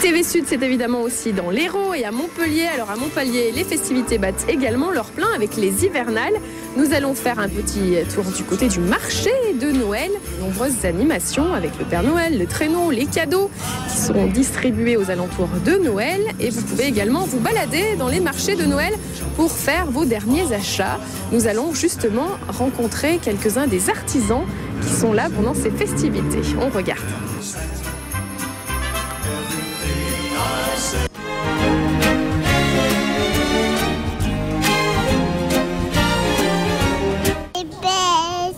TV Sud, c'est évidemment aussi dans l'Hérault et à Montpellier. Alors à Montpellier, les festivités battent également leur plein avec les hivernales. Nous allons faire un petit tour du côté du marché de Noël. Nombreuses animations avec le Père Noël, le traîneau, les cadeaux qui seront distribués aux alentours de Noël. Et vous pouvez également vous balader dans les marchés de Noël pour faire vos derniers achats. Nous allons justement rencontrer quelques-uns des artisans qui sont là pendant ces festivités. On regarde.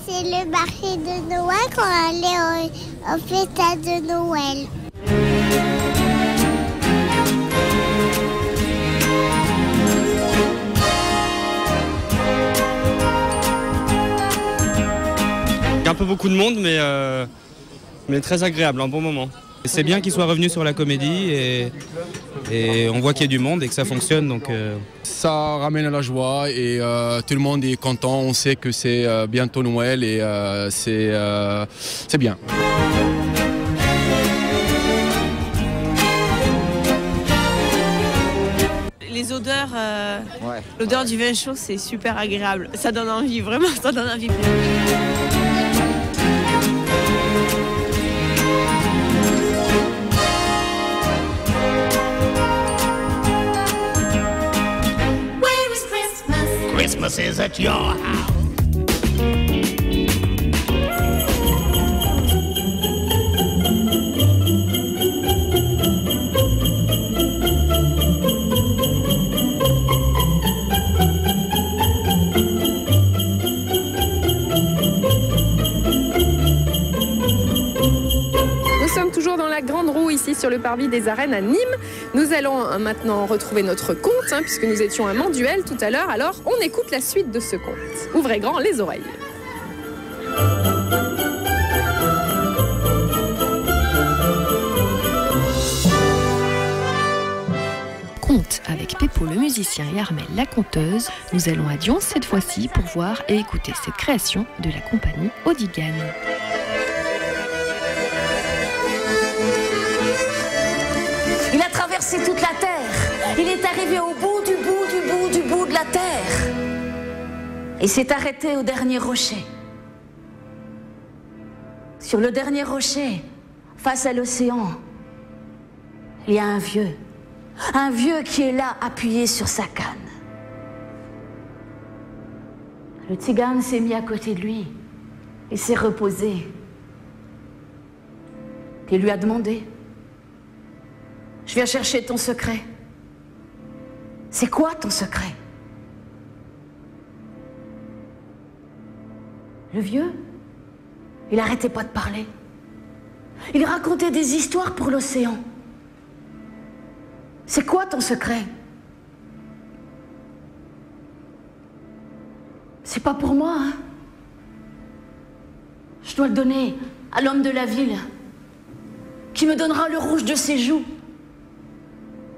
C'est le marché de Noël quand on allait au fêta de Noël. Un peu beaucoup de monde, mais très agréable, un bon moment. C'est bien qu'ils soient revenus sur la comédie et on voit qu'il y a du monde et que ça fonctionne. Donc, Ça ramène à la joie et tout le monde est content. On sait que c'est bientôt Noël et c'est bien. Les odeurs, l'odeur du vin chaud, c'est super agréable. Ça donne envie, vraiment, ça donne envie. Christmas is at your house. Nous sommes toujours dans la grande roue ici sur le parvis des arènes à Nîmes. Nous allons maintenant retrouver notre conte puisque nous étions à Manduel tout à l'heure. Alors on écoute la suite de ce conte. Ouvrez grand les oreilles. Conte avec Pépot le musicien et Armelle la conteuse. Nous allons à Dions cette fois-ci pour voir et écouter cette création de la compagnie Audigan. Il a traversé toute la terre. Il est arrivé au bout du bout du bout du bout de la terre. Et s'est arrêté au dernier rocher. Sur le dernier rocher, face à l'océan, il y a un vieux. Un vieux qui est là, appuyé sur sa canne. Le tzigane s'est mis à côté de lui. Il s'est reposé. Il lui a demandé: je viens chercher ton secret. C'est quoi ton secret? Le vieux, il arrêtait pas de parler. Il racontait des histoires pour l'océan. C'est quoi ton secret? C'est pas pour moi, hein. Je dois le donner à l'homme de la ville, qui me donnera le rouge de ses joues.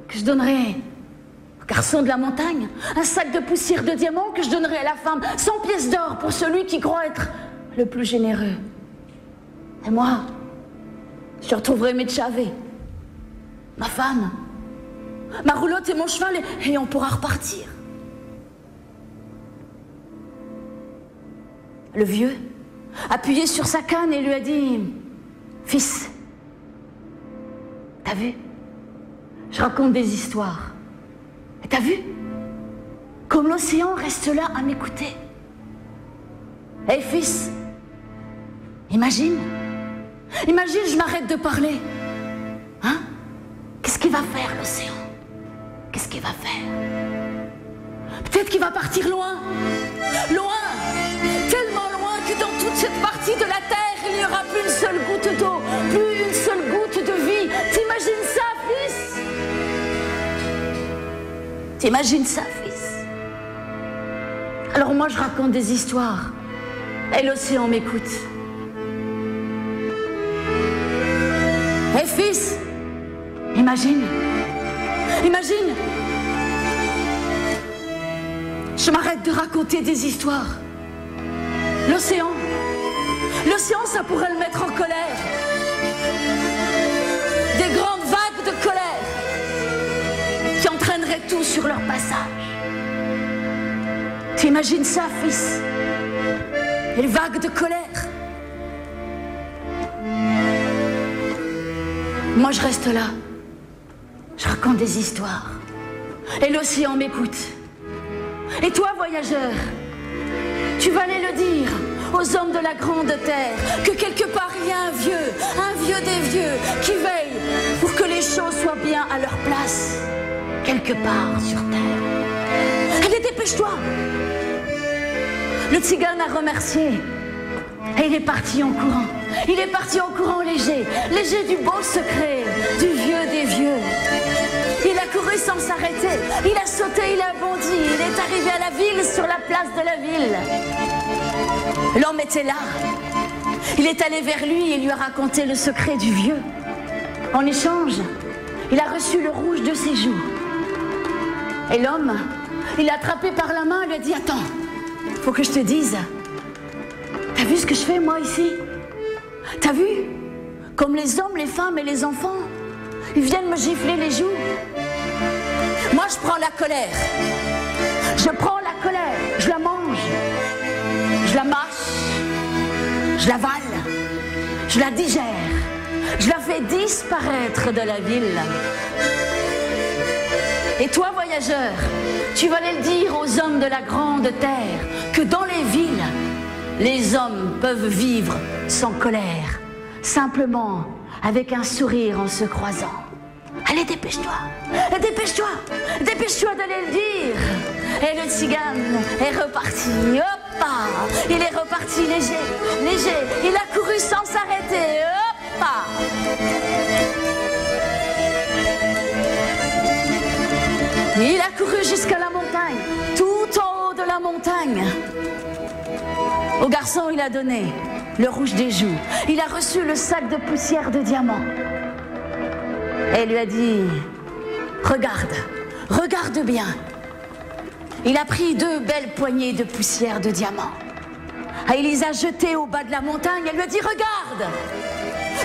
Que je donnerai au garçon de la montagne un sac de poussière de diamants que je donnerai à la femme 100 pièces d'or pour celui qui croit être le plus généreux. Et moi, je retrouverai mes tchavés, ma femme, ma roulotte et mon cheval et on pourra repartir. Le vieux, appuyé sur sa canne, et lui a dit: fils, t'as vu? Je raconte des histoires. Et t'as vu? Comme l'océan reste là à m'écouter. Hé fils, imagine, je m'arrête de parler. Hein? Qu'est-ce qu'il va faire l'océan? Qu'est-ce qu'il va faire? Peut-être qu'il va partir loin, loin, tellement loin que dans toute cette partie de la terre, il n'y aura plus une seule goutte d'eau, plus une seule goutte de vie. T'imagines ça, fils? T'imagines ça, fils? Alors moi, je raconte des histoires et l'océan m'écoute. Hé fils, imagine, je m'arrête de raconter des histoires. L'océan, ça pourrait le mettre en colère. Des grandes vagues de colère. donnerait tout sur leur passage. Tu imagines ça, fils? Et les vagues de colère. Moi, je reste là. Je raconte des histoires. Et l'océan m'écoute. Et toi, voyageur, tu vas aller le dire aux hommes de la grande terre que quelque part il y a un vieux des vieux qui veille pour que les choses soient bien à leur place, quelque part sur terre. Allez, dépêche-toi. Le tzigane a remercié et il est parti en courant. Il est parti en courant léger, léger du beau secret, du vieux des vieux. Il a couru sans s'arrêter, il a sauté, il a bondi, il est arrivé à la ville, sur la place de la ville. L'homme était là. Il est allé vers lui et lui a raconté le secret du vieux. En échange, il a reçu le rouge de ses joues. Et l'homme, il l'a attrapé par la main et lui a dit: attends, faut que je te dise, t'as vu ce que je fais moi ici? T'as vu? Comme les hommes, les femmes et les enfants, ils viennent me gifler les joues. Moi je prends la colère. Je prends la colère, je la mange, je la mâche, je l'avale, je la digère, je la fais disparaître de la ville. Et toi, voyageur, tu vas aller le dire aux hommes de la grande terre que dans les villes, les hommes peuvent vivre sans colère, simplement avec un sourire en se croisant. Allez, dépêche-toi, dépêche-toi, dépêche-toi d'aller le dire. Et le tzigane est reparti, hoppa, il est reparti léger, léger, il a couru sans s'arrêter, hoppa. Il a couru jusqu'à la montagne, tout en haut de la montagne. Au garçon, il a donné le rouge des joues. Il a reçu le sac de poussière de diamants. Et il lui a dit: regarde, regarde bien. Il a pris 2 belles poignées de poussière de diamants. Et il les a jetées au bas de la montagne. Elle lui a dit: regarde,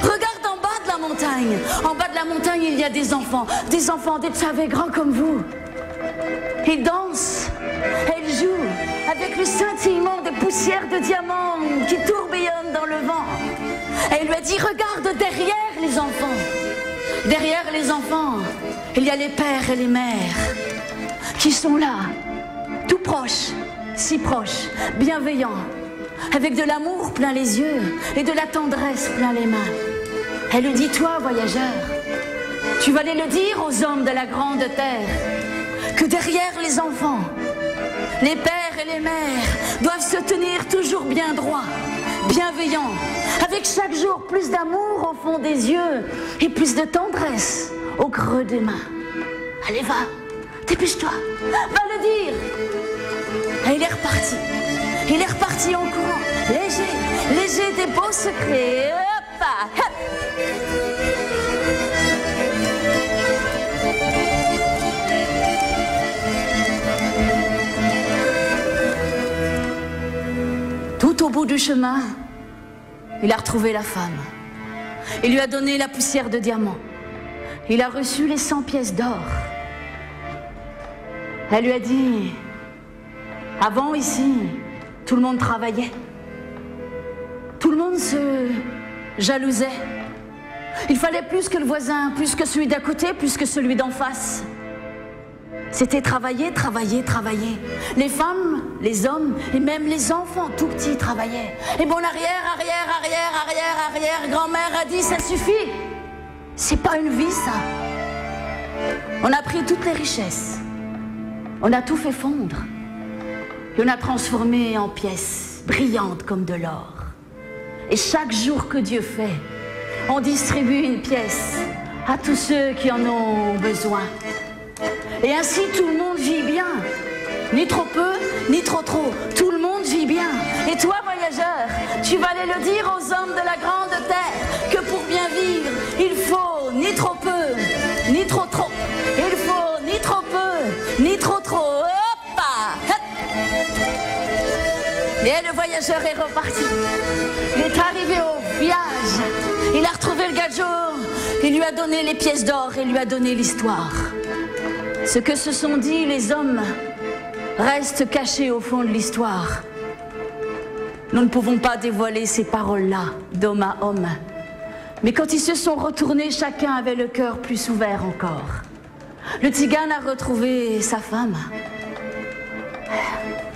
regarde en bas de la montagne. En bas de la montagne, il y a des enfants, des savés grands comme vous. Ils dansent, elles jouent avec le scintillement de poussière de diamants qui tourbillonne dans le vent. Et il lui a dit: regarde derrière les enfants. Derrière les enfants, il y a les pères et les mères qui sont là, tout proches, si proches, bienveillants, avec de l'amour plein les yeux et de la tendresse plein les mains. Elle lui dit: toi, voyageur, tu vas aller le dire aux hommes de la grande terre que derrière les enfants, les pères et les mères doivent se tenir toujours bien droits, bienveillants, avec chaque jour plus d'amour au fond des yeux et plus de tendresse au creux des mains. Allez, va, dépêche-toi, va le dire. Et il est reparti. Il est reparti en courant, léger, léger des beaux secrets. Hoppa, hop. Tout au bout du chemin, il a retrouvé la femme. Il lui a donné la poussière de diamant. Il a reçu les 100 pièces d'or. Elle lui a dit: avant ici, tout le monde travaillait. Tout le monde se jalousait. Il fallait plus que le voisin, plus que celui d'à côté, plus que celui d'en face. C'était travailler, travailler, travailler. Les femmes, les hommes et même les enfants tout petits travaillaient. Et mon arrière, grand-mère a dit: ça suffit. C'est pas une vie, ça. On a pris toutes les richesses. On a tout fait fondre. Et on a transformé en pièces brillantes comme de l'or. Et chaque jour que Dieu fait, on distribue une pièce à tous ceux qui en ont besoin. Et ainsi tout le monde vit bien. Ni trop peu, ni trop trop. Tout le monde vit bien. Et toi, voyageur, tu vas aller le dire aux hommes de la grande terre que pour bien vivre, il faut ni trop peu, ni trop trop. Il faut ni trop peu, ni trop trop. Hoppa! Et le voyageur est reparti. Il est arrivé au village. Il a retrouvé le gadjo. Il lui a donné les pièces d'or et lui a donné l'histoire. Ce que se sont dit les hommes reste caché au fond de l'histoire. Nous ne pouvons pas dévoiler ces paroles-là d'homme à homme. Mais quand ils se sont retournés, chacun avait le cœur plus ouvert encore. Le tzigane a retrouvé sa femme.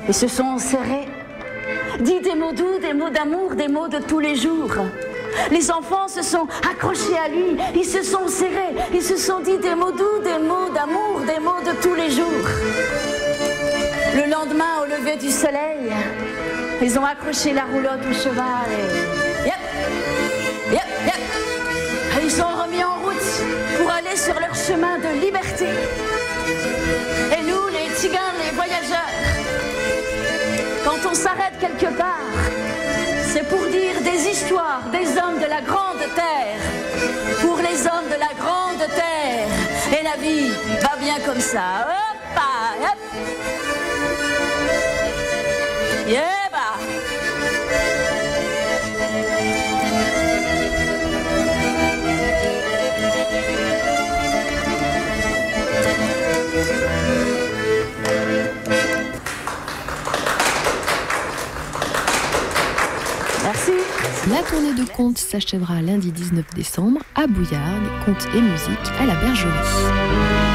Ils se sont serrés, dit des mots doux, des mots d'amour, des mots de tous les jours. Les enfants se sont accrochés à lui, ils se sont serrés, ils se sont dit des mots doux, des mots d'amour, des mots de tous les jours. Le lendemain, au lever du soleil, ils ont accroché la roulotte au cheval et... Yep, yep, yep. Et ils sont remis en route pour aller sur leur chemin de liberté. Et nous, les tziganes, les voyageurs, quand on s'arrête quelque part, c'est pour dire des histoires des hommes de la grande terre, pour les hommes de la grande terre. Et la vie va bien comme ça. Hop, hop. Yeah, bah. Merci. La tournée de contes s'achèvera lundi 19 décembre à Bouillargues, contes et musique à la Bergerie.